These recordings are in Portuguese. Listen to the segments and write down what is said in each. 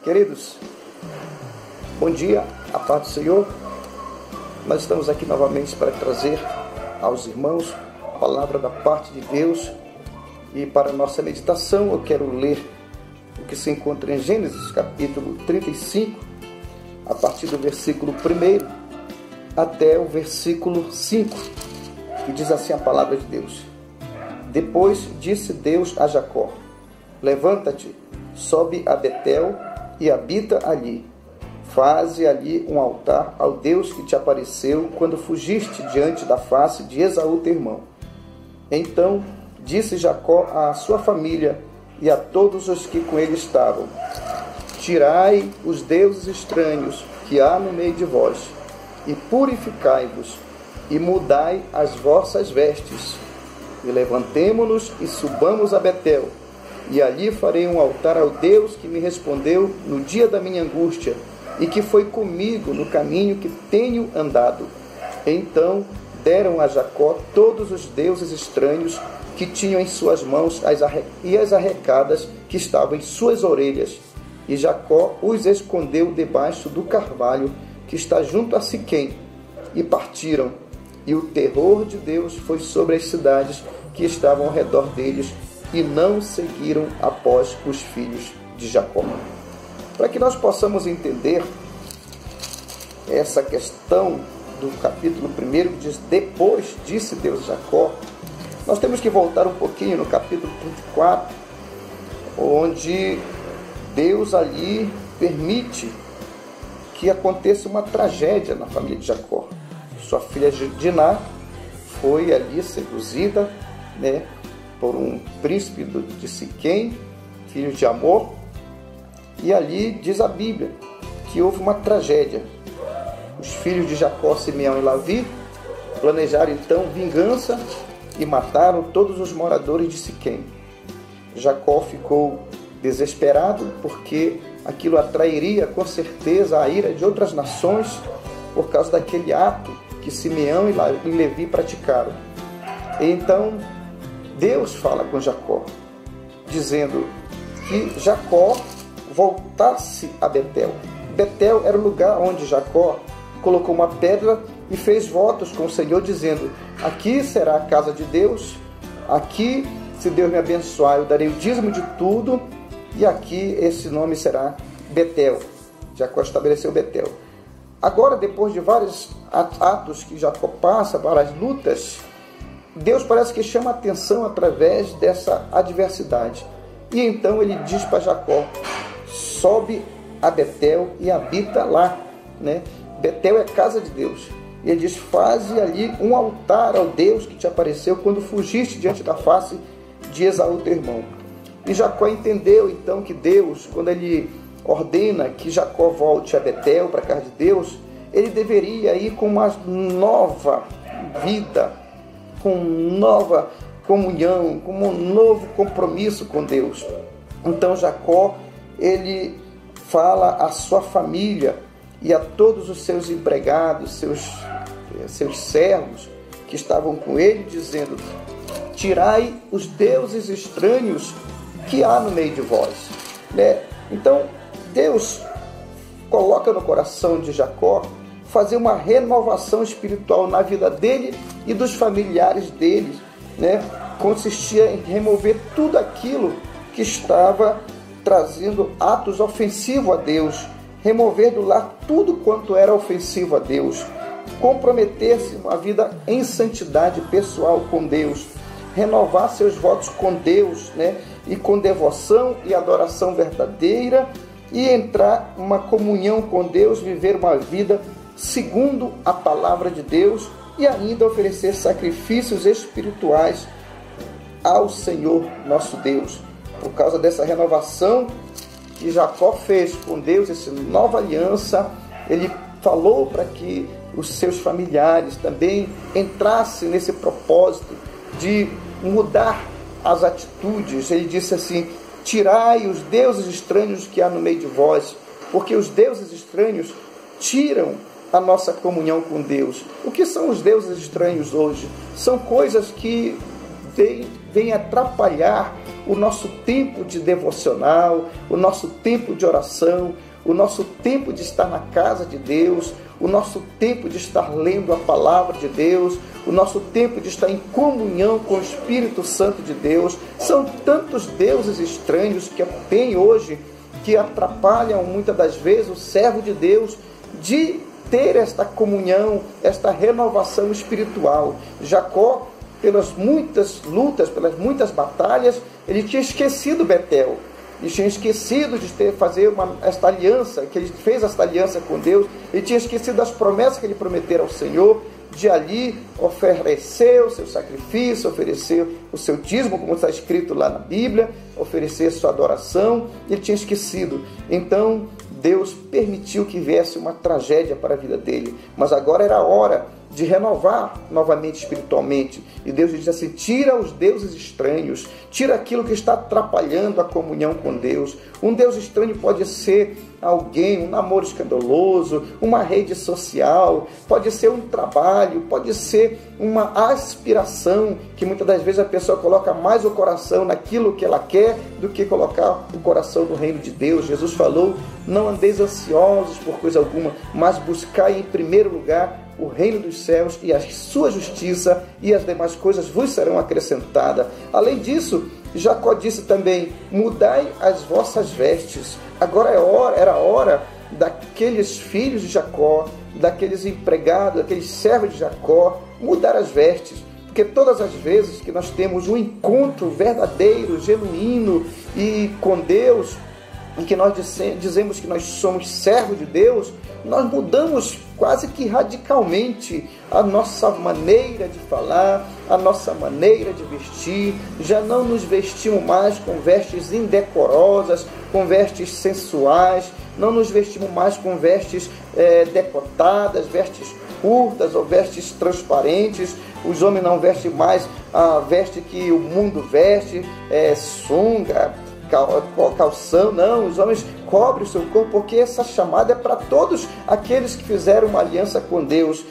Queridos, bom dia, a paz do Senhor. Nós estamos aqui novamente para trazer aos irmãos a palavra da parte de Deus. E para a nossa meditação eu quero ler o que se encontra em Gênesis capítulo 35, a partir do versículo 1 até o versículo 5, que diz assim a palavra de Deus. Depois disse Deus a Jacó: levanta-te, sobe a Betel e habita ali. Faze ali um altar ao Deus que te apareceu quando fugiste diante da face de Esaú teu irmão. Então disse Jacó à sua família e a todos os que com ele estavam: tirai os deuses estranhos que há no meio de vós, e purificai-vos, e mudai as vossas vestes. E levantemo-nos e subamos a Betel, e ali farei um altar ao Deus que me respondeu no dia da minha angústia, e que foi comigo no caminho que tenho andado. Então deram a Jacó todos os deuses estranhos que tinham em suas mãos e as arrecadas que estavam em suas orelhas. E Jacó os escondeu debaixo do carvalho que está junto a Siquém. E partiram. E o terror de Deus foi sobre as cidades que estavam ao redor deles, e não seguiram após os filhos de Jacó. Para que nós possamos entender essa questão do capítulo 1, que diz: depois disse Deus a Jacó, nós temos que voltar um pouquinho no capítulo 34, onde Deus ali permite que aconteça uma tragédia na família de Jacó. Sua filha Diná foi ali seduzida, por um príncipe de Siquém, filho de Amor, e ali diz a Bíblia que houve uma tragédia. Os filhos de Jacó, Simeão e Lavi, planejaram então vingança e mataram todos os moradores de Siquém. Jacó ficou desesperado porque aquilo atrairia com certeza a ira de outras nações por causa daquele ato que Simeão e Levi praticaram. Então Deus fala com Jacó, dizendo que Jacó voltasse a Betel. Betel era o lugar onde Jacó colocou uma pedra e fez votos com o Senhor, dizendo: aqui será a casa de Deus, aqui, se Deus me abençoar, eu darei o dízimo de tudo, e aqui esse nome será Betel. Jacó estabeleceu Betel. Agora, depois de vários atos que Jacó passa, várias lutas, Deus parece que chama a atenção através dessa adversidade. E então ele diz para Jacó: sobe a Betel e habita lá. Betel é casa de Deus. E ele diz: faze ali um altar ao Deus que te apareceu quando fugiste diante da face de Esaú teu irmão. E Jacó entendeu então que Deus, quando ele ordena que Jacó volte a Betel, para a casa de Deus, ele deveria ir com uma nova vida, com nova comunhão, com um novo compromisso com Deus. Então Jacó, ele fala à sua família e a todos os seus empregados, seus servos que estavam com ele, dizendo: tirai os deuses estranhos que há no meio de vós. Então Deus coloca no coração de Jacó fazer uma renovação espiritual na vida dele e dos familiares dele. Consistia em remover tudo aquilo que estava trazendo atos ofensivos a Deus, remover do lar tudo quanto era ofensivo a Deus, comprometer-se uma vida em santidade pessoal com Deus, renovar seus votos com Deus, e com devoção e adoração verdadeira, e entrar uma comunhão com Deus, viver uma vida segundo a palavra de Deus, e ainda oferecer sacrifícios espirituais ao Senhor nosso Deus. Por causa dessa renovação que Jacó fez com Deus, essa nova aliança, ele falou para que os seus familiares também entrassem nesse propósito de mudar as atitudes. Ele disse assim: tirai os deuses estranhos que há no meio de vós, porque os deuses estranhos tiram a nossa comunhão com Deus. O que são os deuses estranhos hoje? São coisas que vêm atrapalhar o nosso tempo de devocional, o nosso tempo de oração, o nosso tempo de estar na casa de Deus, o nosso tempo de estar lendo a palavra de Deus, o nosso tempo de estar em comunhão com o Espírito Santo de Deus. São tantos deuses estranhos que tem hoje que atrapalham muitas das vezes o servo de Deus de ter esta comunhão, esta renovação espiritual. Jacó, pelas muitas lutas, pelas muitas batalhas, ele tinha esquecido Betel. Ele tinha esquecido de fazer esta aliança, que ele fez esta aliança com Deus. Ele tinha esquecido das promessas que ele prometera ao Senhor, de ali oferecer o seu sacrifício, oferecer o seu dízimo, como está escrito lá na Bíblia, oferecer a sua adoração. Ele tinha esquecido. Então Deus permitiu que viesse uma tragédia para a vida dele. Mas agora era a hora de renovar novamente espiritualmente. E Deus diz assim: tira os deuses estranhos, tira aquilo que está atrapalhando a comunhão com Deus. Um Deus estranho pode ser alguém, um namoro escandaloso, uma rede social, pode ser um trabalho, pode ser uma aspiração, que muitas das vezes a pessoa coloca mais o coração naquilo que ela quer do que colocar o coração no reino de Deus. Jesus falou: não andeis ansiosos por coisa alguma, mas buscai em primeiro lugar o reino dos céus e a sua justiça, e as demais coisas vos serão acrescentadas. Além disso, Jacó disse também: mudai as vossas vestes. Agora era a hora daqueles filhos de Jacó, daqueles empregados, daqueles servos de Jacó, mudar as vestes. Porque todas as vezes que nós temos um encontro verdadeiro, genuíno e com Deus, em que nós dizemos que nós somos servos de Deus, nós mudamos quase que radicalmente a nossa maneira de falar, a nossa maneira de vestir. Já não nos vestimos mais com vestes indecorosas, com vestes sensuais, não nos vestimos mais com vestes decotadas, vestes curtas ou vestes transparentes. Os homens não vestem mais a veste que o mundo veste, sunga, calção. Não, os homens cobrem o seu corpo, porque essa chamada é para todos aqueles que fizeram uma aliança com Deus.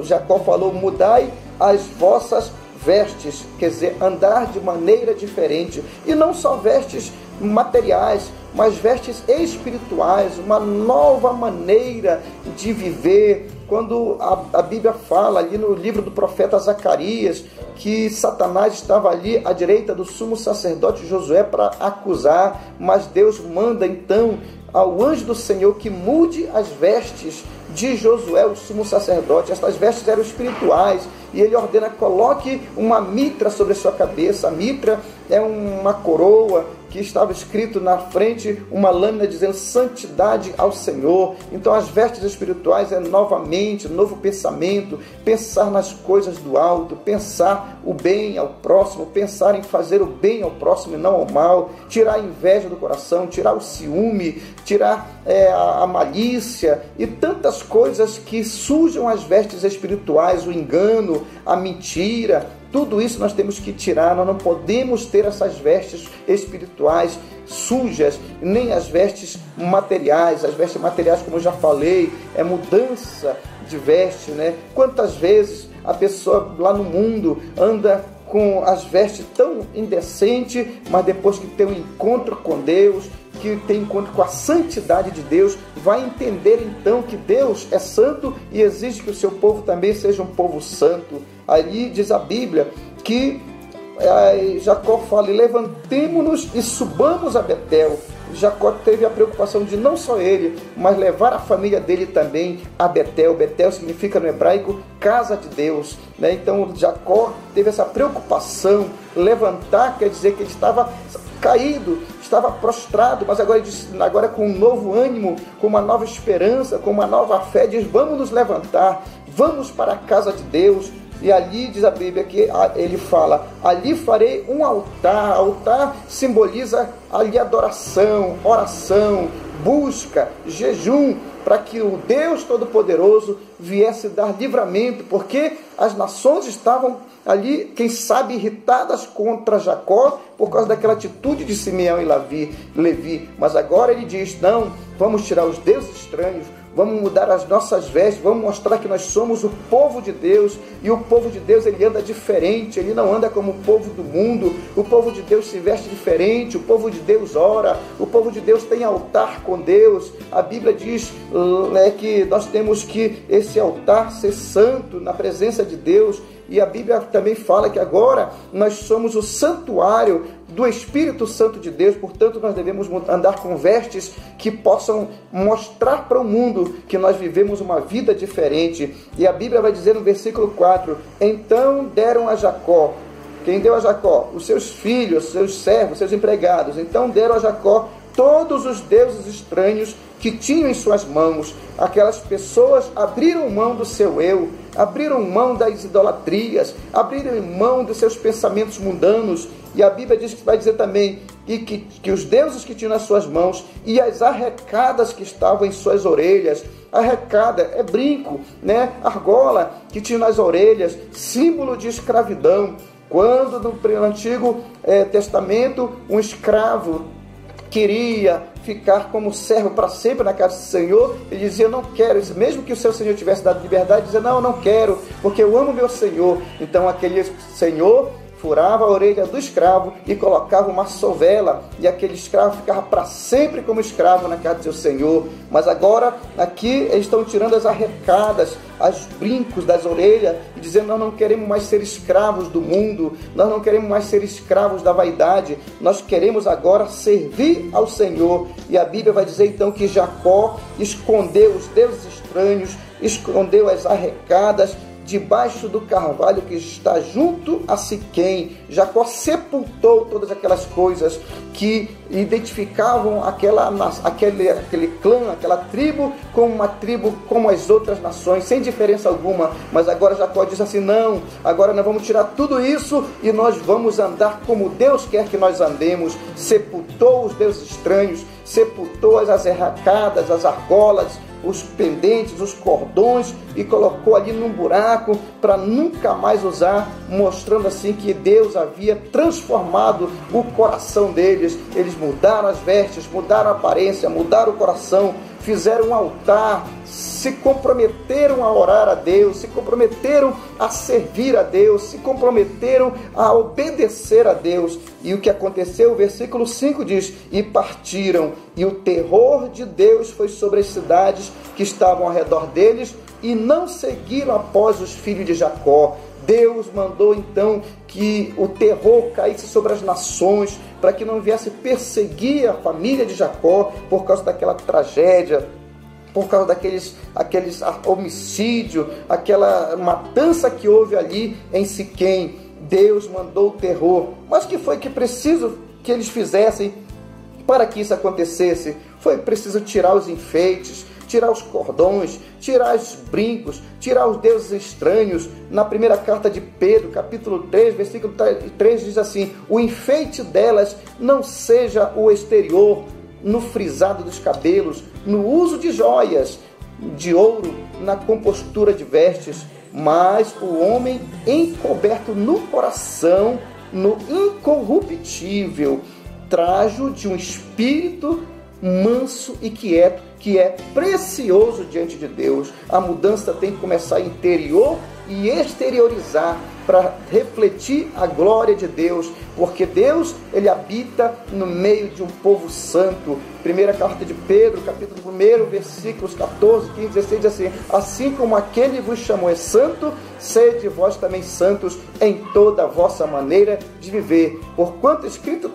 Jacó falou: mudai as vossas vestes, quer dizer, andar de maneira diferente, e não só vestes materiais, mas vestes espirituais, uma nova maneira de viver. Quando a Bíblia fala ali no livro do profeta Zacarias que Satanás estava ali à direita do sumo sacerdote Josué para acusar, mas Deus manda então ao anjo do Senhor que mude as vestes de Josué, o sumo sacerdote. Estas vestes eram espirituais, e ele ordena: coloque uma mitra sobre a sua cabeça. A mitra é uma coroa que estava escrito na frente uma lâmina dizendo santidade ao Senhor. Então as vestes espirituais é novamente novo pensamento, pensar nas coisas do alto, pensar o bem ao próximo, pensar em fazer o bem ao próximo e não ao mal, tirar a inveja do coração, tirar o ciúme, tirar a malícia e tantas coisas que sujam as vestes espirituais, o engano, a mentira. Tudo isso nós temos que tirar. Nós não podemos ter essas vestes espirituais sujas, nem as vestes materiais. As vestes materiais, como eu já falei, é mudança de veste, né? Quantas vezes a pessoa lá no mundo anda com as vestes tão indecentes, mas depois que tem um encontro com Deus, que tem encontro com a santidade de Deus, vai entender então que Deus é santo e exige que o seu povo também seja um povo santo. Ali diz a Bíblia que Jacó fala: levantemo-nos e subamos a Betel. Jacó teve a preocupação de não só ele, mas levar a família dele também a Betel. Betel significa no hebraico casa de Deus, né? Então Jacó teve essa preocupação. Levantar quer dizer que ele estava caído, estava prostrado, mas agora com um novo ânimo, com uma nova esperança, com uma nova fé, diz: vamos nos levantar, vamos para a casa de Deus. E ali diz a Bíblia que ele fala: ali farei um altar. Altar simboliza ali adoração, oração, busca, jejum, para que o Deus Todo-Poderoso viesse dar livramento, porque as nações estavam ali, quem sabe, irritadas contra Jacó por causa daquela atitude de Simeão e Levi. Mas agora ele diz: não, vamos tirar os deuses estranhos, vamos mudar as nossas vestes, vamos mostrar que nós somos o povo de Deus, e o povo de Deus ele anda diferente, ele não anda como o povo do mundo, o povo de Deus se veste diferente, o povo de Deus ora, o povo de Deus tem altar com Deus. A Bíblia diz que nós temos que esse altar ser santo na presença de Deus, e a Bíblia também fala que agora nós somos o santuário do Espírito Santo de Deus, portanto nós devemos andar com vestes que possam mostrar para o mundo que nós vivemos uma vida diferente. E a Bíblia vai dizer no versículo 4, então deram a Jacó, quem deu a Jacó? Os seus filhos, seus servos, seus empregados, então deram a Jacó todos os deuses estranhos que tinham em suas mãos. Aquelas pessoas abriram mão do seu eu, abriram mão das idolatrias, abriram mão dos seus pensamentos mundanos. E a Bíblia diz que vai dizer também que os deuses que tinham nas suas mãos e as arrecadas que estavam em suas orelhas. Arrecada é brinco, né? Argola que tinha nas orelhas, símbolo de escravidão. Quando no Antigo Testamento um escravo queria ficar como servo para sempre na casa do Senhor, ele dizia, não quero, mesmo que o seu Senhor tivesse dado liberdade, dizia, não, eu não quero, porque eu amo meu Senhor. Então aquele Senhor furava a orelha do escravo e colocava uma sovela, e aquele escravo ficava para sempre como escravo na casa do seu Senhor. Mas agora, aqui, eles estão tirando as arrecadas, os brincos das orelhas, e dizendo, nós não queremos mais ser escravos do mundo, nós não queremos mais ser escravos da vaidade, nós queremos agora servir ao Senhor. E a Bíblia vai dizer então que Jacó escondeu os deuses estranhos, escondeu as arrecadas, debaixo do carvalho que está junto a Siquém. Jacó sepultou todas aquelas coisas que identificavam aquele clã, aquela tribo, como uma tribo como as outras nações, sem diferença alguma. Mas agora Jacó diz assim, não, agora nós vamos tirar tudo isso e nós vamos andar como Deus quer que nós andemos. Sepultou os deuses estranhos, sepultou as arrecadas, as argolas, os pendentes, os cordões, e colocou ali num buraco para nunca mais usar, mostrando assim que Deus havia transformado o coração deles. Eles mudaram as vestes, mudaram a aparência, mudaram o coração, fizeram um altar, se comprometeram a orar a Deus, se comprometeram a servir a Deus, se comprometeram a obedecer a Deus. E o que aconteceu? O versículo 5 diz, e partiram, e o terror de Deus foi sobre as cidades que estavam ao redor deles, e não seguiram após os filhos de Jacó. Deus mandou então que o terror caísse sobre as nações, para que não viesse perseguir a família de Jacó por causa daquela tragédia, por causa daqueles homicídios, aquela matança que houve ali em Siquém. Deus mandou o terror. Mas o que foi que preciso que eles fizessem para que isso acontecesse? Foi preciso tirar os enfeites, tirar os cordões, tirar os brincos, tirar os deuses estranhos. Na primeira carta de Pedro, capítulo 3, versículo 3, diz assim, o enfeite delas não seja o exterior, no frisado dos cabelos, no uso de joias, de ouro, na compostura de vestes, mas o homem encoberto no coração, no incorruptível trajo de um espírito manso e quieto, que é precioso diante de Deus. A mudança tem que começar interior e exteriorizar, para refletir a glória de Deus, porque Deus, ele habita no meio de um povo santo. Primeira carta de Pedro, capítulo 1, versículos 14, 15, 16, diz assim, assim como aquele vos chamou é santo, sede vós também santos em toda a vossa maneira de viver, porquanto escrito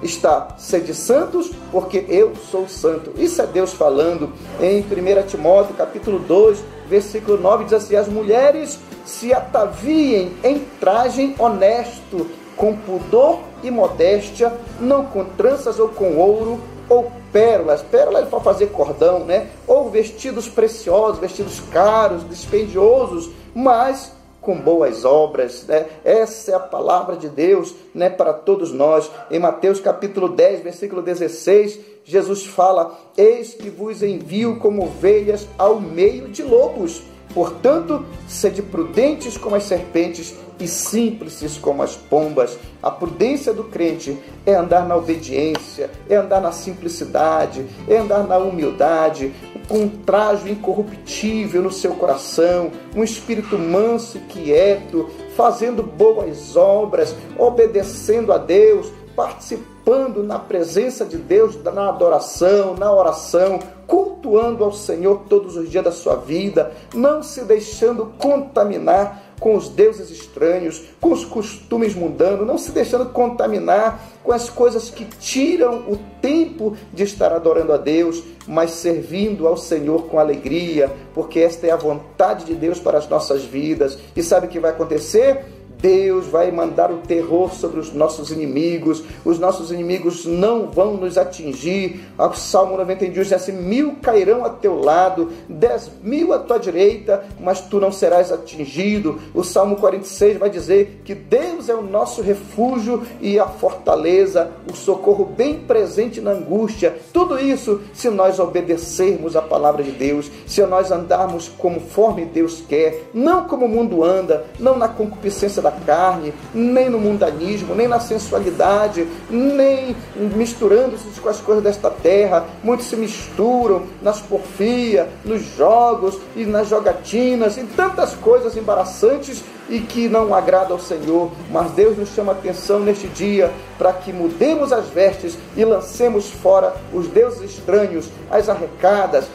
está, sede santos, porque eu sou santo. Isso é Deus falando. Em 1 Timóteo, capítulo 2, versículo 9, diz assim, as mulheres se ataviem em trajem honesto, com pudor e modéstia, não com tranças ou com ouro ou pérolas é para fazer cordão, né? Ou vestidos preciosos, vestidos caros, dispendiosos, mas com boas obras, né? Essa é a palavra de Deus, né, para todos nós. Em Mateus capítulo 10, versículo 16, Jesus fala, eis que vos envio como ovelhas ao meio de lobos. Portanto, sede prudentes como as serpentes e simples como as pombas. A prudência do crente é andar na obediência, é andar na simplicidade, é andar na humildade. com um trajo incorruptível no seu coração, um espírito manso e quieto, fazendo boas obras, obedecendo a Deus, participando na presença de Deus, na adoração, na oração, cultuando ao Senhor todos os dias da sua vida, não se deixando contaminar com os deuses estranhos, com os costumes mundanos, não se deixando contaminar com as coisas que tiram o tempo de estar adorando a Deus, mas servindo ao Senhor com alegria, porque esta é a vontade de Deus para as nossas vidas. E sabe o que vai acontecer? Deus vai mandar o terror sobre os nossos inimigos não vão nos atingir. O Salmo 91 diz assim: 1000 cairão a teu lado, 10.000 à tua direita, mas tu não serás atingido. O Salmo 46 vai dizer que Deus é o nosso refúgio e a fortaleza, o socorro bem presente na angústia. Tudo isso se nós obedecermos a palavra de Deus, se nós andarmos conforme Deus quer, não como o mundo anda, não na concupiscência da carne, nem no mundanismo, nem na sensualidade, nem misturando-se com as coisas desta terra. Muitos se misturam nas porfias, nos jogos e nas jogatinas, e tantas coisas embaraçantes e que não agradam ao Senhor. Mas Deus nos chama a atenção neste dia para que mudemos as vestes e lancemos fora os deuses estranhos, as arrecadas,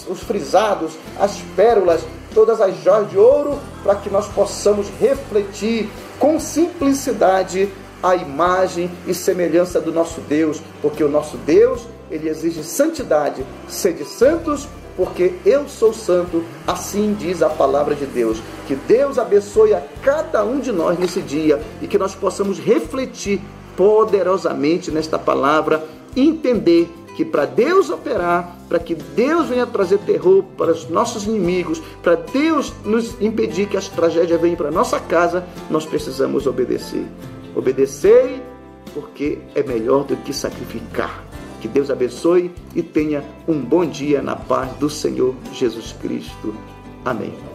os frisados, as pérolas, todas as joias de ouro, para que nós possamos refletir com simplicidade a imagem e semelhança do nosso Deus, porque o nosso Deus, ele exige santidade. Sede santos, porque eu sou santo, assim diz a palavra de Deus. Que Deus abençoe a cada um de nós nesse dia e que nós possamos refletir poderosamente nesta palavra e entender que para Deus operar, para que Deus venha trazer terror para os nossos inimigos, para Deus nos impedir que as tragédias venham para a nossa casa, nós precisamos obedecer. Obedecei, porque é melhor do que sacrificar. Que Deus abençoe e tenha um bom dia na paz do Senhor Jesus Cristo. Amém.